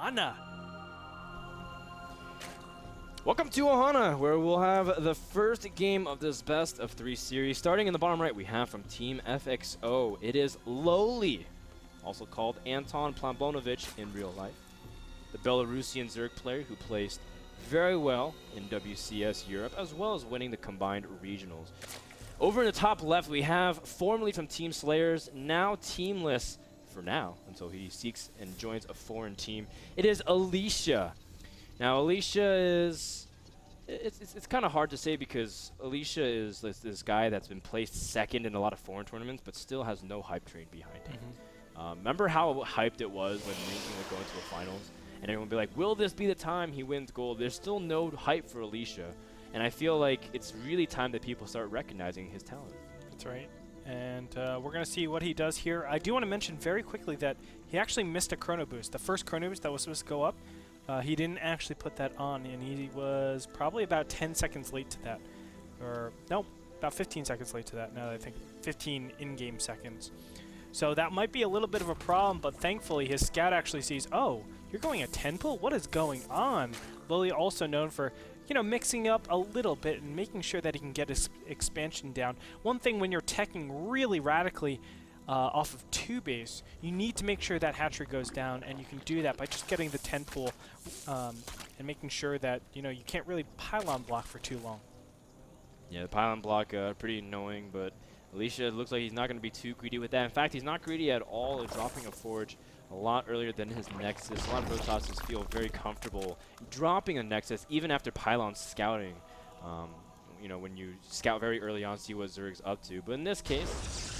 Ohana. Welcome to Ohana, where we'll have the first game of this best of 3 series. Starting in the bottom right, we have from Team FXO. It is LoWeLy, also called Anton Plambonovich in real life. The Belarusian Zerg player who placed very well in WCS Europe, as well as winning the combined regionals. Over in the top left, we have formerly from Team Slayers, now teamless for now, until he seeks and joins a foreign team. It is Alicia. Now, Alicia is, it's kind of hard to say because Alicia is this guy that's been placed second in a lot of foreign tournaments, but still has no hype train behind him. Remember how hyped it was when Ranking would go into the finals? And everyone would be like, will this be the time he wins gold? There's still no hype for Alicia. And I feel like it's really time that people start recognizing his talent. That's right. And we're going to see what he does here. I do want to mention very quickly that he actually missed a chrono boost. The first chrono boost that was supposed to go up, he didn't actually put that on, and he was probably about 10 seconds late to that. Or, no, about 15 seconds late to that, now that I think 15 in-game seconds. So that might be a little bit of a problem, but thankfully his scout actually sees, oh, you're going a 10 pull? What is going on? LoWeLy also known for, you know, mixing up a little bit and making sure that he can get his expansion down. One thing when you're teching really radically off of 2 base, you need to make sure that hatchery goes down, and you can do that by just getting the 10 pull and making sure that, you know, you can't really pylon block for too long. Yeah, the pylon block, pretty annoying, but Alicia looks like he's not going to be too greedy with that. In fact, he's not greedy at all at dropping a Forge a lot earlier than his Nexus. A lot of Protosses feel very comfortable dropping a Nexus even after pylon scouting. You know, when you scout very early on, see what Zerg's up to. But in this case,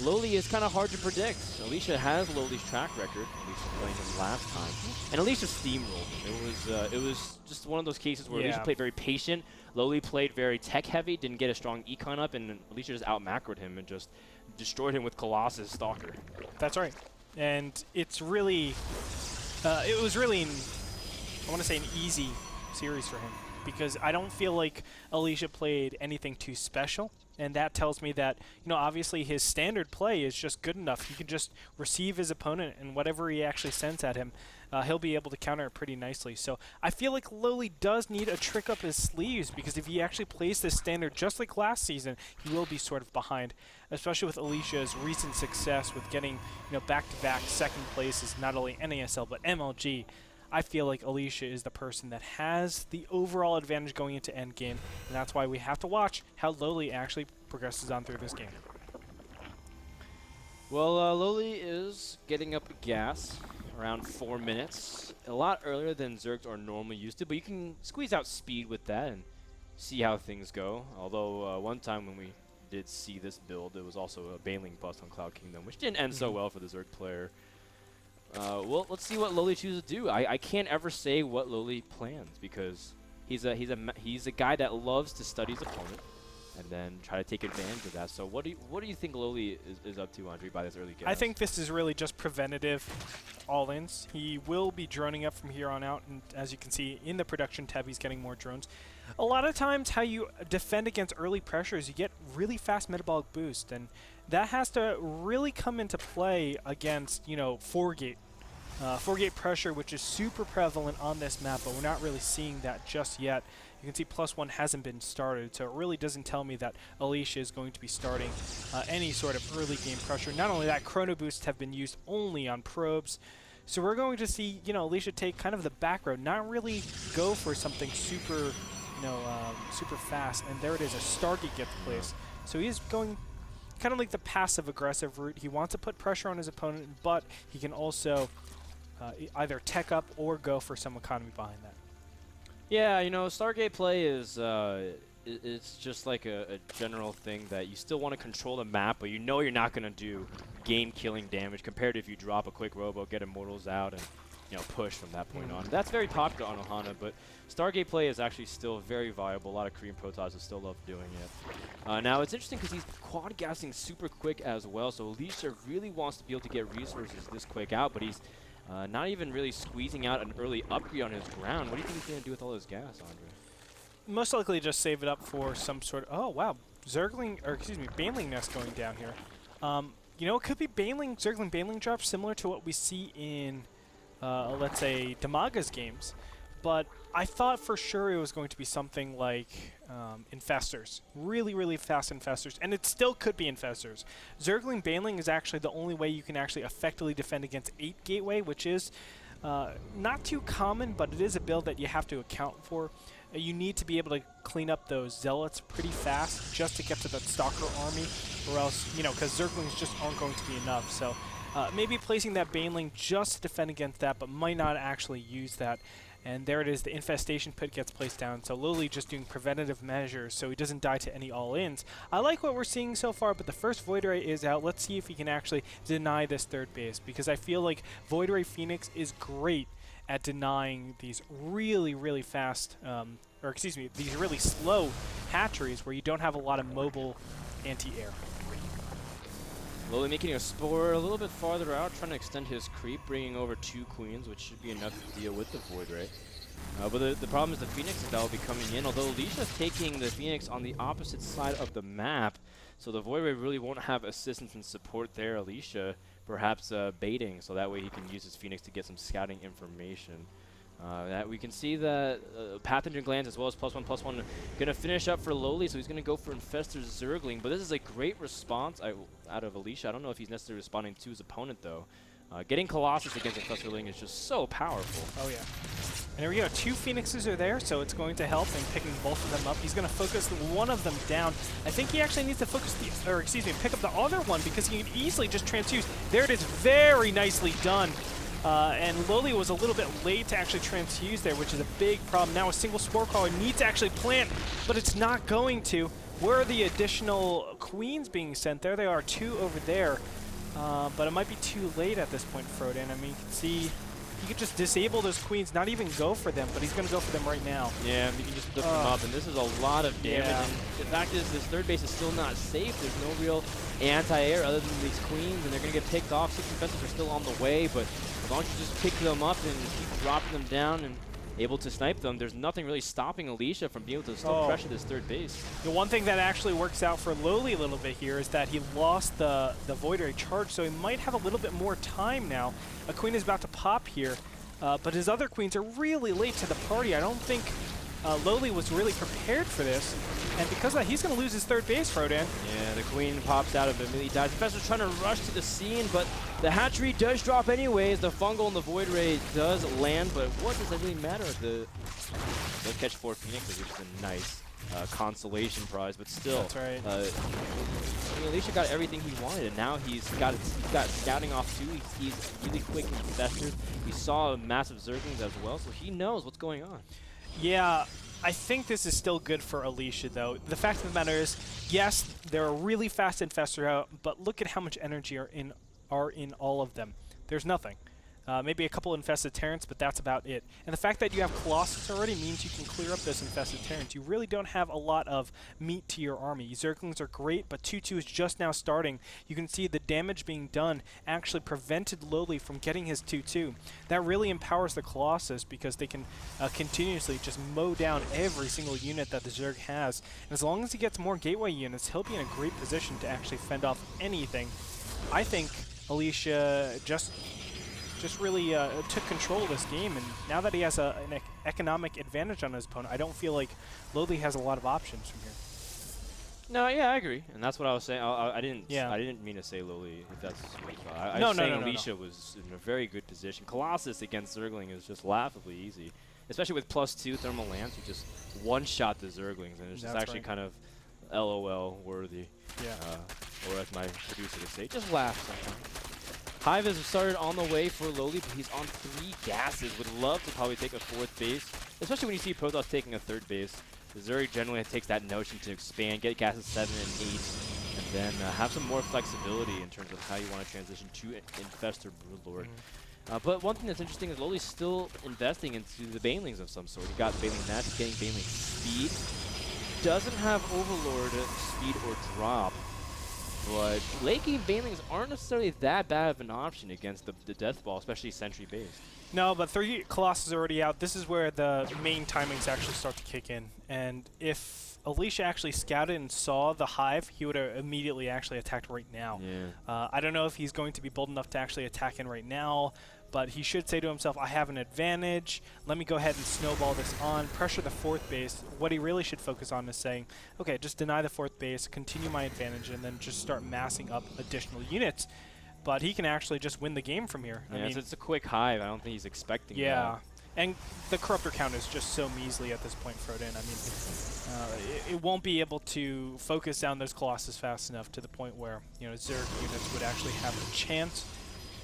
LoWeLy is kind of hard to predict. Alicia has LoWeLy's track record, Alicia playing him last time. And Alicia steamrolled. It was just one of those cases where Alicia played very patient. LoWeLy played very tech heavy, didn't get a strong econ up, and Alicia just out-macroed him and just destroyed him with Colossus Stalker. That's right. And it's really, it was really, I want to say, an easy series for him, because I don't feel like Alicia played anything too special, and that tells me that, you know, obviously his standard play is just good enough. He can just receive his opponent, and whatever he actually sends at him, he'll be able to counter it pretty nicely. So I feel like LoWeLy does need a trick up his sleeves, because if he actually plays this standard just like last season, he will be sort of behind, especially with Alicia's recent success with getting, you know, back-to-back second places, not only NASL but MLG. I feel like Alicia is the person that has the overall advantage going into endgame, and that's why we have to watch how LoWeLy actually progresses on through this game. Well, LoWeLy is getting up gas around 4 minutes, a lot earlier than Zergs are normally used to, but you can squeeze out speed with that and see how things go. Although one time when we did see this build, it was also a Baneling bust on Cloud Kingdom, which didn't end so well for the Zerg player. Well, let's see what LoWeLy chooses to do. I can't ever say what LoWeLy plans, because he's a guy that loves to study his opponent and then try to take advantage of that. So what do you think LoWeLy is up to, Andre, by this early guess? I think this is really just preventative all-ins. He will be droning up from here on out, and as you can see in the production tab, he's getting more drones. A lot of times how you defend against early pressures, you get really fast metabolic boost, and that has to really come into play against, you know, 4-gate. 4-gate pressure, which is super prevalent on this map, but we're not really seeing that just yet. You can see +1 hasn't been started, so it really doesn't tell me that Alicia is going to be starting any sort of early game pressure. Not only that, chrono boosts have been used only on probes, so we're going to see, you know, Alicia take kind of the back road, not really go for something super, you know, super fast. And there it is, a Stargate gets placed. So he is going kind of like the passive-aggressive route. He wants to put pressure on his opponent, but he can also either tech up or go for some economy behind that. Yeah, you know, Stargate play is it's just like a general thing that you still want to control the map, but you know you're not going to do game-killing damage compared to if you drop a quick robo, get Immortals out, and, you know, push from that point on. That's very popular on Ohana, but Stargate play is actually still very viable. A lot of Korean Protosses still love doing it. Now, it's interesting because he's quad gassing super quick as well, so Alicia really wants to be able to get resources this quick out, but he's not even really squeezing out an early upgrade on his ground. What do you think he's going to do with all his gas, Andre? Most likely just save it up for some sort of, oh wow, Baneling nest going down here. You know, it could be Zergling Baneling drop, similar to what we see in let's say, Damaga's games. But I thought for sure it was going to be something like Infestors. Really, really fast Infestors. And it still could be Infestors. Zergling Baneling is actually the only way you can actually effectively defend against 8 Gateway, which is not too common, but it is a build that you have to account for. You need to be able to clean up those Zealots pretty fast just to get to that Stalker army, or else, you know, because Zerglings just aren't going to be enough. So maybe placing that Baneling just to defend against that, but might not actually use that. And there it is, the Infestation Pit gets placed down. So LoWeLy just doing preventative measures so he doesn't die to any all-ins. I like what we're seeing so far, but the first Void Ray is out. Let's see if he can actually deny this third base, because I feel like Void Ray Phoenix is great at denying these really, really fast, or excuse me, these really slow hatcheries where you don't have a lot of mobile anti-air. LoWeLy making a Spore a little bit farther out, trying to extend his creep, bringing over 2 Queens, which should be enough to deal with the Void Ray. But the problem is the Phoenix that will be coming in, although Alicia's taking the Phoenix on the opposite side of the map, so the Void Ray really won't have assistance and support there. Alicia perhaps baiting, so that way he can use his Phoenix to get some scouting information. That we can see that Pathogen Glands as well as +1/+1 gonna finish up for LoWeLy, so he's gonna go for Infestor Zergling. But this is a great response out of Alicia. I don't know if he's necessarily responding to his opponent though. Getting Colossus against Infestor Zergling is just so powerful. Oh yeah. And there we go. 2 Phoenixes are there, so it's going to help in picking both of them up. He's going to focus one of them down. I think he actually needs to focus the, or excuse me, pick up the other one because he can easily just transfuse. There it is, very nicely done. And LoWeLy was a little bit late to actually transfuse there, which is a big problem. Now a single Spore Crawler needs to actually plant, but it's not going to. Where are the additional Queens being sent? There they are, 2 over there. But it might be too late at this point, Frodan. I mean, you can see he could just disable those Queens, not even go for them, but he's going to go for them right now. Yeah, he can just lift them up, and this is a lot of damage. Yeah. And the fact is, this third base is still not safe. There's no real anti-air other than these Queens, and they're going to get picked off. 6 Infestors are still on the way, but as long as you just pick them up and keep dropping them down and able to snipe them, there's nothing really stopping Alicia from being able to still pressure this third base. The one thing that actually works out for LoWeLy a little bit here is that he lost the Void Ray charge, so he might have a little bit more time now. A Queen is about to pop here, but his other Queens are really late to the party. I don't think LoWeLy was really prepared for this, and because of that, he's going to lose his third base, Frodan. Yeah, the Queen pops out of it, immediately dies. Professor's trying to rush to the scene, but the hatchery does drop anyways. The Fungal and the Void Ray does land, but what does that really matter? They'll catch 4 Phoenixes, which is a nice consolation prize, but still. That's right. I mean, Alicia got everything he wanted, and now he's got scouting off too. He's really quick in Infestors. He saw massive Zerglings as well, so he knows what's going on. Yeah, I think this is still good for Alicia, though. The fact of the matter is, yes, they're a really fast Infestor out, but look at how much energy are in all of them. There's nothing. Maybe a couple infested Terrans, but that's about it. And the fact that you have Colossus already means you can clear up those infested Terrans. You really don't have a lot of meat to your army. Zerglings are great, but 2-2 is just now starting. You can see the damage being done actually prevented LoWeLy from getting his 2-2. That really empowers the Colossus because they can continuously just mow down every single unit that the Zerg has. And as long as he gets more gateway units, he'll be in a great position to actually fend off anything. I think Alicia just really took control of this game, and now that he has an economic advantage on his opponent, I don't feel like LoWeLy has a lot of options from here. No, yeah, I agree, and that's what I was saying. I didn't mean to say LoWeLy. If that's I was saying Alicia was in a very good position. Colossus against Zergling is just laughably easy, especially with +2 thermal lance. You just one-shot the Zerglings, and it's just actually kind of LOL worthy. Yeah. Or as my producer would say, just laugh sometimes. Hive has started on the way for LoWeLy, but he's on 3 gases. Would love to probably take a 4th base, especially when you see Protoss taking a 3rd base. The Zerg generally takes that notion to expand, get gases 7 and 8, and then have some more flexibility in terms of how you want to transition to Infestor Broodlord. But one thing that's interesting is LoWeLy's still investing into the Banelings of some sort. He got Baneling Match, getting Baneling Speed. Doesn't have Overlord Speed or Drop. But late game Banelings aren't necessarily that bad of an option against the Death Ball, especially Sentry based. No, but 3 Colossus are already out. This is where the main timings actually start to kick in. And if Alicia actually scouted and saw the Hive, he would have immediately actually attacked right now. Yeah. I don't know if he's going to be bold enough to actually attack in right now, But he should say to himself, I have an advantage. Let me go ahead and snowball this on, pressure the 4th base. What he really should focus on is saying, okay, just deny the 4th base, continue my advantage, and then just start massing up additional units. But he can actually just win the game from here. Yeah, I mean, it's a quick hive. I don't think he's expecting that. Yeah. And the Corruptor count is just so measly at this point, Froden. I mean, it won't be able to focus down those Colossus fast enough to the point where, you know, Zerg units would actually have a chance.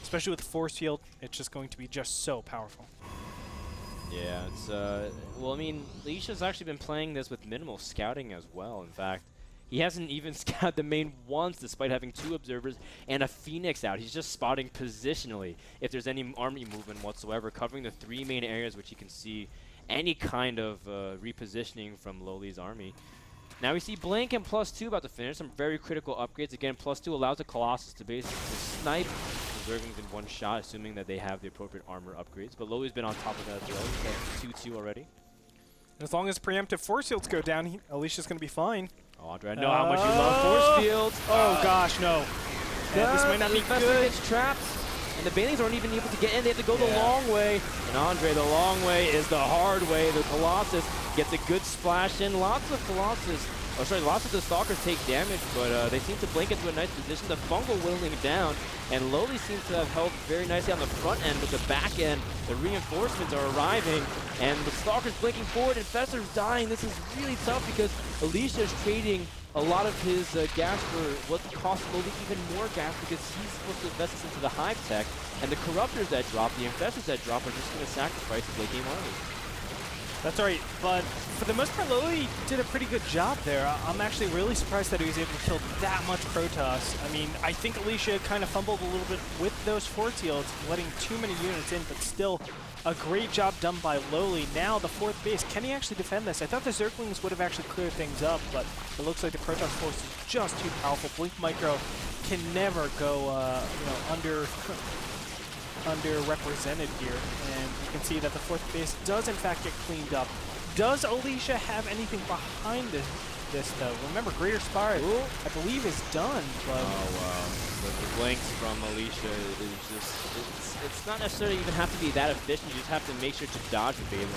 Especially with the Force Field, it's just going to be just so powerful. Yeah, it's, well, I mean, Alicia's actually been playing this with minimal scouting as well. In fact, he hasn't even scouted the main once despite having 2 observers and a Phoenix out. He's just spotting positionally if there's any army movement whatsoever, covering the 3 main areas which you can see any kind of repositioning from LoWeLy's army. Now we see Blink and +2 about to finish. Some very critical upgrades. Again, +2 allows the Colossus to basically snipe the Zerglings in one shot, assuming that they have the appropriate armor upgrades. But LoWeLy's been on top of that as well. He's got 2-2 already. As long as preemptive Force Fields go down, Alicia's going to be fine. Oh, Andre, I know how much you love Force Fields. Oh, gosh, no. This might not be good. Gets trapped, and the Banelings aren't even able to get in. They have to go the long way. And Andre, the long way is the hard way. The Colossus gets a good splash in. Lots of the Stalkers take damage, but they seem to blink into a nice position. The Fungal whittling down, and LoWeLy seems to have held very nicely on the front end, but the back end, the reinforcements are arriving, and the Stalker's blinking forward, Infestor's dying. This is really tough because Alicia is trading a lot of his gas for what costs LoWeLy even more gas because he's supposed to invest this into the Hive tech, and the Corruptors that drop, the Infestors that drop are just going to sacrifice the late game army. That's right, but for the most part, LoWeLy did a pretty good job there. I'm actually really surprised that he was able to kill that much Protoss. I mean, I think Alicia kind of fumbled a little bit with those Force Fields, letting too many units in, but still a great job done by LoWeLy. Now the 4th base, can he actually defend this? I thought the Zerglings would have actually cleared things up, but it looks like the Protoss force is just too powerful. Blink Micro can never go, underrepresented here, and you can see that the 4th base does in fact get cleaned up. Does Alicia have anything behind this though? Remember, Greater Spire, I believe, is done, but... Oh, wow. The blinks from Alicia is just... It's not necessarily even have to be that efficient, you just have to make sure to dodge the Bailey.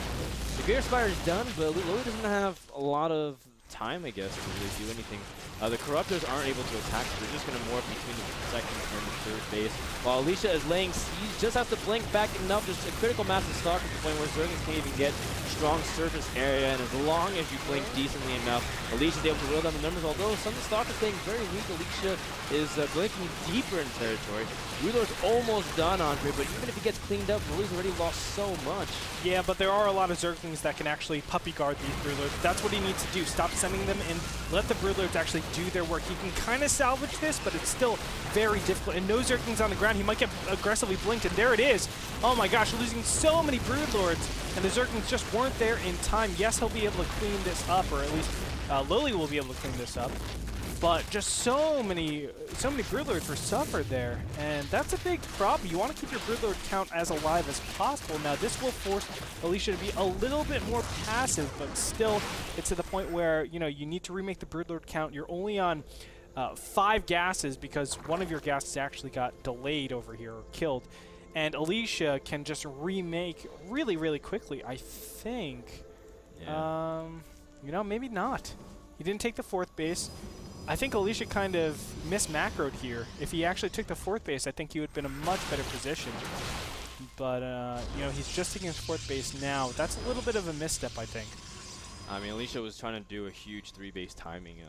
The Greater Spire is done, but LoWeLy doesn't have a lot of time, I guess, to really do anything. The Corruptors aren't able to attack, so they're just going to morph between the 2nd and the 3rd base. While Alicia is laying siege, just has to blink back enough, just a critical mass of stock to the point where Zerglings can't even get strong surface area, and as long as you blink decently enough, Alicia's able to roll down the numbers, although some of the stock is staying very weak. Alicia is blinking deeper in territory. Broodlord's almost done, Andre, but even if he gets cleaned up, LoWeLy's already lost so much. Yeah, but there are a lot of Zerglings that can actually puppy guard these Broodlords. That's what he needs to do. Stop sending them in. Let the Broodlords actually do their work. He can kind of salvage this, but it's still very difficult. And no Zerglings on the ground. He might get aggressively blinked, and there it is. Oh my gosh, losing so many Broodlords, and the Zerglings just weren't there in time. Yes, he'll be able to clean this up, or at least LoWeLy will be able to clean this up. But just so many Broodlords were suffered there, and that's a big problem. You want to keep your Broodlord count as alive as possible. Now, this will force Alicia to be a little bit more passive, but still, it's to the point where, you know, you need to remake the Broodlord count. You're only on 5 gases because one of your gases actually got delayed over here or killed, and Alicia can just remake really, really quickly, I think. Yeah. You know, maybe not. He didn't take the 4th base. I think Alicia kind of mismacroed here. If he actually took the 4th base, I think he would have been in a much better position. But, you know, he's just taking his 4th base now. That's a little bit of a misstep, I think. I mean, Alicia was trying to do a huge 3-base timing, and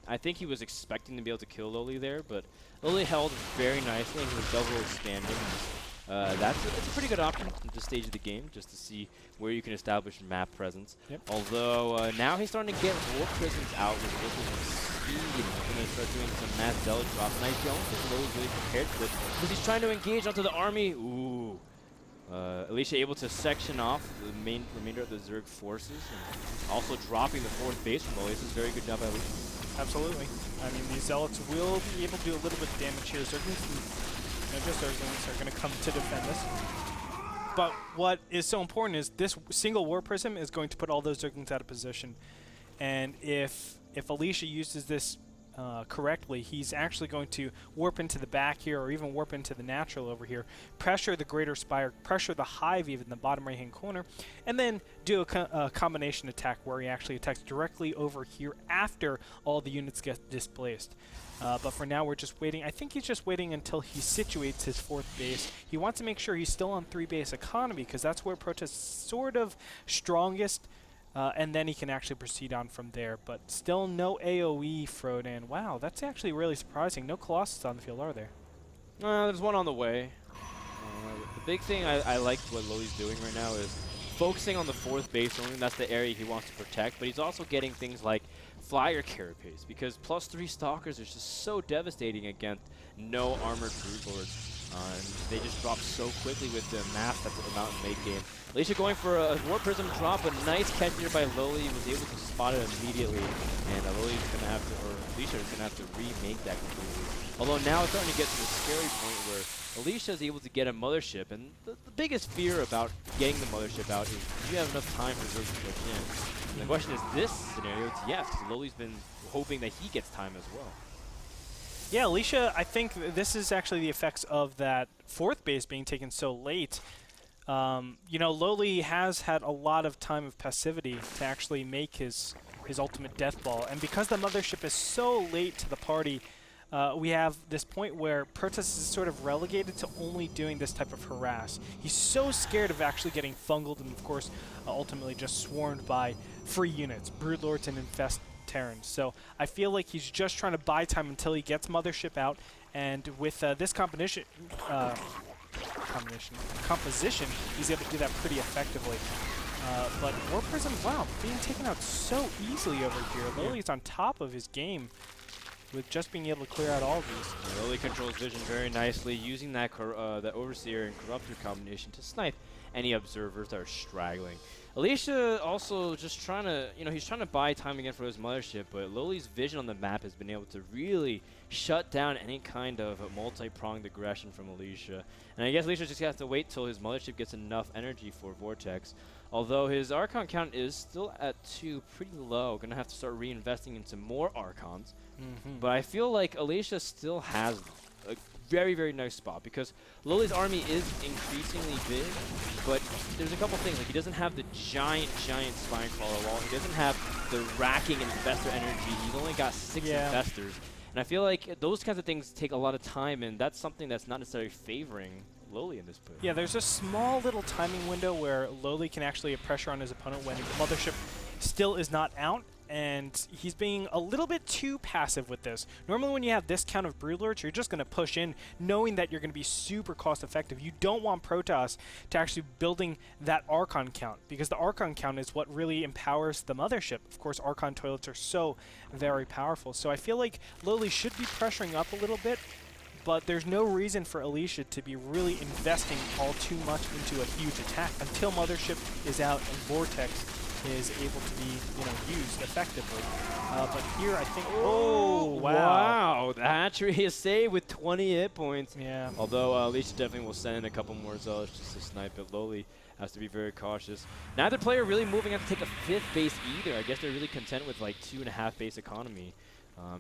I think he was expecting to be able to kill LoWeLy there, but LoWeLy held very nicely, and he was double expanding. That's a pretty good option at this stage of the game, just to see where you can establish map presence. Yep. Although, now he's starting to get War Prisons out with speed. He's going to start doing some mass zealot drops, and I don't think LoWeLy's really prepared for this, because he's trying to engage onto the army. Ooh. Alicia able to section off the remainder of the Zerg forces, and also dropping the 4th base from LoWeLy. This is a very good job by Alicia. Absolutely. I mean, these Zealots will be able to do a little bit of damage here. Zerglings, just Zerglings are going to come to defend this. But what is so important is this single War Prism is going to put all those Zerglings out of position. And if Alicia uses this correctly, he's actually going to warp into the back here, or even warp into the natural over here, pressure the Greater Spire, pressure the Hive even in the bottom right-hand corner, and then do a combination attack where he actually attacks directly over here after all the units get displaced. But for now, we're just waiting. I think he's just waiting until he situates his 4th base. He wants to make sure he's still on 3-base economy, because that's where Protost's sort of strongest. And then he can actually proceed on from there. But still no AoE Frodan. Wow, that's actually really surprising. No Colossus on the field, are there? There's one on the way. The big thing I like what LoWeLy's doing right now is focusing on the 4th base only. That's the area he wants to protect. But he's also getting things like Flyer Carapace, because +3 Stalkers are just so devastating against no armored Broodlords. And they just drop so quickly with the mass that's about in late game. Alicia going for a War Prism drop, a nice catch here by LoWeLy. Was able to spot it immediately, and LoWeLy's going to have to, or Alicia is going to have to remake that completely. Although now it's starting to get to the scary point where Alicia is able to get a Mothership, and the biggest fear about getting the Mothership out is, do you have enough time for Zerg to push in? And the question is, this scenario, it's yes, because LoWeLy's been hoping that he gets time as well. Yeah, Alicia, I think this is actually the effects of that 4th base being taken so late. You know, LoWeLy has had a lot of time of passivity to actually make his ultimate death ball. And because the Mothership is so late to the party, we have this point where Protoss is sort of relegated to only doing this type of harass. He's so scared of actually getting fungled and, of course, ultimately just swarmed by free units, Broodlords and Infest Terrans. So I feel like he's just trying to buy time until he gets Mothership out, and with this composition, he's able to do that pretty effectively. But War Prism, wow, being taken out so easily over here. LoWeLy's on top of his game with just being able to clear out all of these. LoWeLy controls vision very nicely, using that that Overseer and Corruptor combination to snipe any observers that are straggling. Alicia also just trying to, he's trying to buy time again for his Mothership, but LoWeLy's vision on the map has been able to really shut down any kind of multi-pronged aggression from Alicia. And I guess Alicia just has to wait till his Mothership gets enough energy for Vortex. Although his Archon count is still at 2, pretty low. Gonna have to start reinvesting into more Archons. But I feel like Alicia still has a very, very nice spot, because LoWeLy's army is increasingly big, but there's a couple things. Like, he doesn't have the giant Spinecrawler wall. He doesn't have the racking Infestor energy. He's only got 6 Infestors. And I feel like those kinds of things take a lot of time, and that's something that's not necessarily favoring LoWeLy in this push. Yeah, there's a small little timing window where LoWeLy can actually put pressure on his opponent when the Mothership still is not out, and he's being a little bit too passive with this. Normally when you have this count of Broodlords, you're just going to push in knowing that you're going to be super cost effective. You don't want Protoss to actually building that Archon count, because the Archon count is what really empowers the Mothership. Of course, Archon toilets are so very powerful. So I feel like LoWeLy should be pressuring up a little bit, but there's no reason for Alicia to be really investing all too much into a huge attack until Mothership is out and Vortex is able to be, used effectively. But here, I think, wow, the hatchery is saved with 20 hit points. Yeah. Although Alicia definitely will send in a couple more Zealots just to snipe it. LoWeLy has to be very cautious. Neither player really moving up to take a 5th base either. I guess they're really content with like 2.5 base economy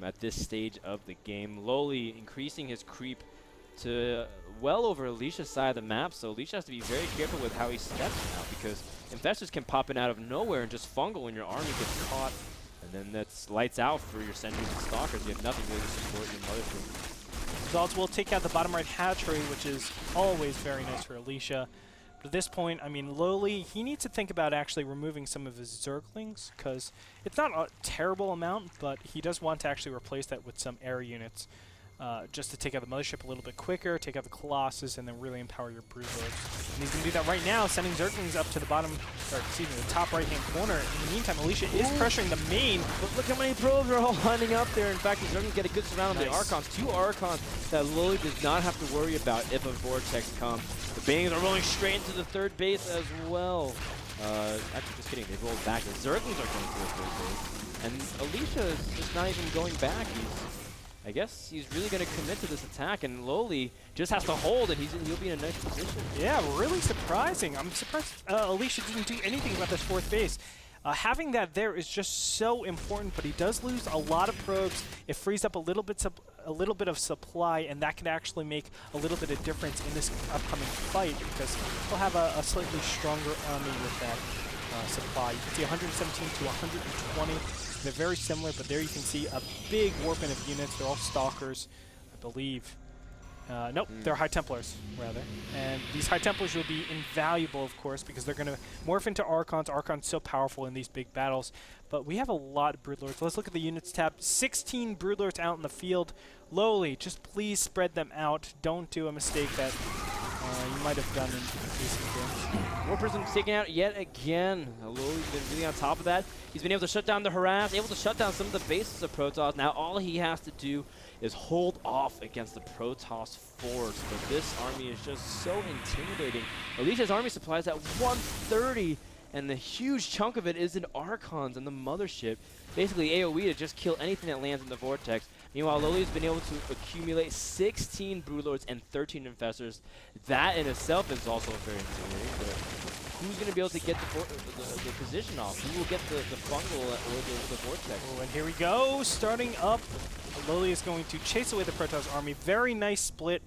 at this stage of the game. LoWeLy increasing his creep to well over Alicia's side of the map, so Alicia has to be very careful with how he steps now, because Infestors can pop in out of nowhere and just fungal when your army gets caught, and then that's lights out for your sentries and stalkers. You have nothing really to support your Mothership. Zealots will take out the bottom right hatchery, which is always very nice for Alicia. But at this point, I mean, LoWeLy, he needs to think about actually removing some of his Zerglings, because it's not a terrible amount, but he does want to actually replace that with some air units. Just to take out the Mothership a little bit quicker, take out the Colossus, and then really empower your Broodlords. And he's going to do that right now, sending Zerglings up to the bottom, or excuse me, the top right-hand corner. In the meantime, Alicia is pressuring the main. But look how many probes are all lining up there. In fact, the Zerglings get a good surround on the Archons. 2 Archons that LoWeLy does not have to worry about if a Vortex comes. The Bangs are rolling straight into the 3rd base as well. Actually, just kidding. They rolled back. The Zerglings are going to the 3rd base. And Alicia is just not even going back. I guess he's really going to commit to this attack, and LoWeLy just has to hold, and he'll be in a nice position. Yeah, really surprising. I'm surprised Alicia didn't do anything about this 4th base. Having that there is just so important, but he does lose a lot of probes. It frees up a little bit of supply, and that can actually make a little bit of difference in this upcoming fight because he'll have a slightly stronger army with that supply. You can see 117 to 120. They're very similar, but there you can see a big warping of units. They're all Stalkers, I believe. Nope, they're High Templars, rather. And these High Templars will be invaluable, of course, because they're going to morph into Archons. Archon's so powerful in these big battles. But we have a lot of Broodlords. Let's look at the units tab. 16 Broodlords out in the field. LoWeLy, just please spread them out. Don't do a mistake that you might have done in recent games. Warprism's taken out yet again. LoWeLy's been really on top of that. He's been able to shut down the harass, able to shut down some of the bases of Protoss. Now all he has to do is hold off against the Protoss force. But this army is just so intimidating. Alicia's army supply is at 130, and the huge chunk of it is in Archons and the Mothership. Basically AoE to just kill anything that lands in the Vortex. Meanwhile, LoWeLy's been able to accumulate 16 Broodlords and 13 Infestors. That in itself is also very intimidating. But who's going to be able to get the position off? Who will get the fungal or the Vortex? Oh, and here we go. Starting up, LoWeLy is going to chase away the Protoss army. Very nice split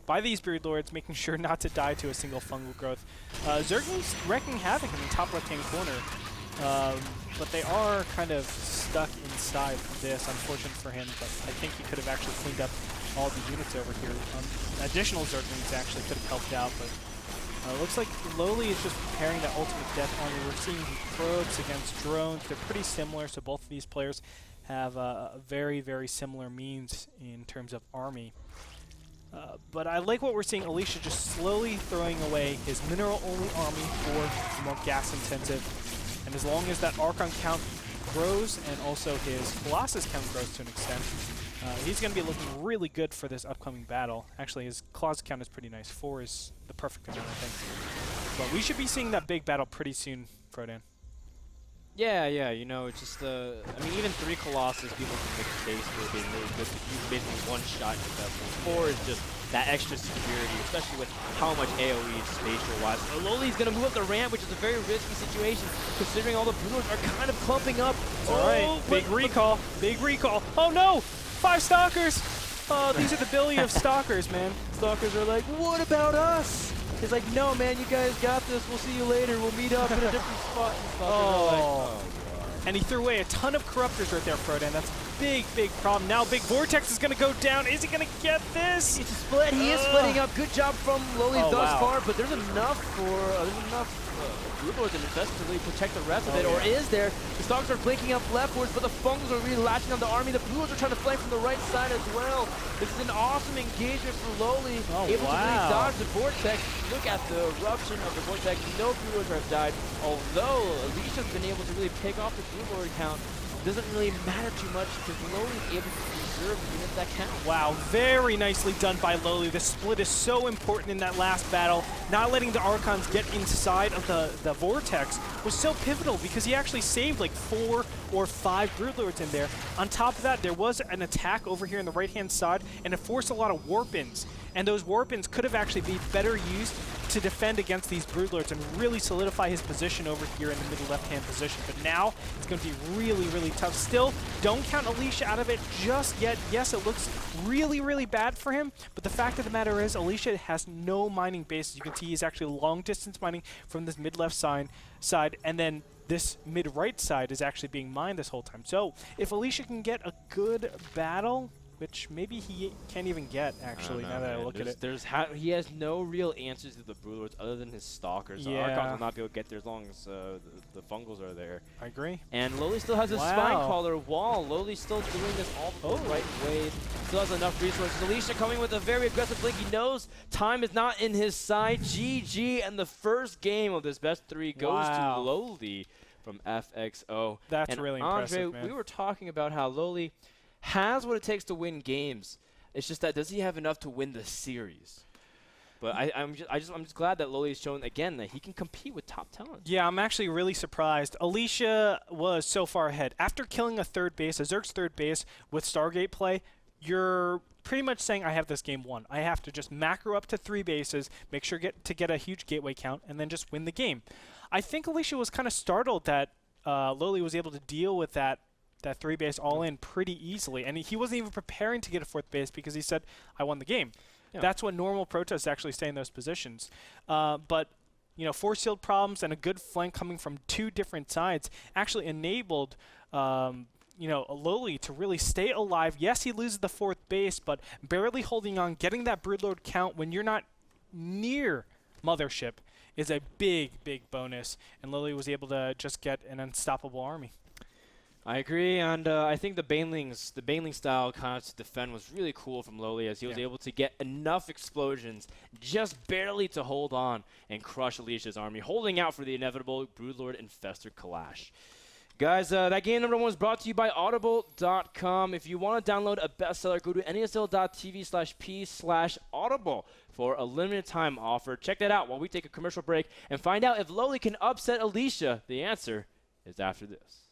by these Broodlords, making sure not to die to a single fungal growth. Zergling's wrecking havoc in the top left-hand corner. But they are kind of stuck inside this, unfortunate for him, but I think he could have actually cleaned up all the units over here. Additional Zerglings actually could have helped out, but looks like LoWeLy is just preparing that ultimate death army. We're seeing probes against drones. They're pretty similar, so both of these players have very, very similar means in terms of army. But I like what we're seeing. Alicia just slowly throwing away his mineral-only army for the more gas-intensive. And as long as that Archon count grows and also his Colossus count grows to an extent, he's going to be looking really good for this upcoming battle. Actually, his Colossus count is pretty nice. 4 is the perfect amount, I think. But we should be seeing that big battle pretty soon, Frodan. Yeah, you know, it's just, I mean, even 3 Colossus, people can make a case for being really good, but you basically one shot your vessel. 4 is just that extra security, especially with how much AoE spatial-wise. LoWeLy's going to move up the ramp, which is a very risky situation, considering all the Broodlords are kind of clumping up. Alright, big recall, big recall. Oh no! 5 Stalkers! Oh, these are the Billy of Stalkers, man. Stalkers are like, what about us? He's like, no, man, you guys got this. We'll see you later. We'll meet up in a different spot. Oh. And he threw away a ton of Corruptors right there, Frodan. That's a big, big problem. Now Big Vortex is going to go down. Is he going to get this? It's a split. He is splitting up. Good job from LoWeLy thus far, but there's enough for Broodlords and Infestors to really protect the rest of it, or is there? The Stalkers are blinking up leftwards, but the Fungals are really latching on the army. The Broodlords are trying to flank from the right side as well. This is an awesome engagement for LoWeLy, able to really dodge the Vortex. Look at the eruption of the Vortex. No Broodlords have died, although Alicia's been able to really pick off the Broodlord count. Doesn't really matter too much because LoWeLy is able to preserve the units that count. Wow, very nicely done by LoWeLy. The split is so important in that last battle. Not letting the Archons get inside of the Vortex was so pivotal because he actually saved like 4 or 5 Broodlords in there. On top of that, there was an attack over here on the right-hand side, and it forced a lot of Warp-ins. And those Warp-ins could have actually been better used to defend against these Broodlords and really solidify his position over here in the middle left-hand position. But now it's going to be really, really tough. Still, don't count Alicia out of it just yet. Yes, it looks really, really bad for him, but the fact of the matter is Alicia has no mining bases. You can see he's actually long-distance mining from this mid-left side, and then this mid-right side is actually being mined this whole time. So if Alicia can get a good battle, which maybe he can't even get, actually, now that I look at it. He has no real answers to the Broodlords other than his Stalkers. The Archons will not be able to get there as long as the Fungals are there. I agree. And LoWeLy still has his Spinecrawler wall. LoWeLy's still doing this all the right way. Still has enough resources. Alicia coming with a very aggressive blink. He knows time is not in his side. GG, and the first game of this best 3 goes to LoWeLy from FXO. That's really impressive, Andre, man. we were talking about how LoWeLy has what it takes to win games. It's just that does he have enough to win the series? But I'm just glad that LoWeLy has shown again that he can compete with top talent. Yeah, I'm actually really surprised. Alicia was so far ahead. After killing a third base, a Zerg's third base with Stargate play, you're pretty much saying I have this game won. I have to just macro up to 3 bases, make sure to get a huge gateway count, and then just win the game. I think Alicia was kind of startled that LoWeLy was able to deal with that 3-base all-in pretty easily. And he wasn't even preparing to get a 4th base because he said, I won the game. Yeah. That's what normal Protoss actually stay in those positions. But force field problems and a good flank coming from 2 different sides actually enabled LoWeLy to really stay alive. Yes, he loses the 4th base, but barely holding on, getting that broodlord count when you're not near Mothership is a big, big bonus. And LoWeLy was able to just get an unstoppable army. I agree, and I think the Baneling style kind of to defend was really cool from LoWeLy, as he was able to get enough explosions just barely to hold on and crush Alicia's army, holding out for the inevitable Broodlord Infestor Clash. Guys, that game number 1 was brought to you by Audible.com. If you want to download a bestseller, go to nasl.tv/p/audible for a limited time offer. Check that out while we take a commercial break and find out if LoWeLy can upset Alicia. The answer is after this.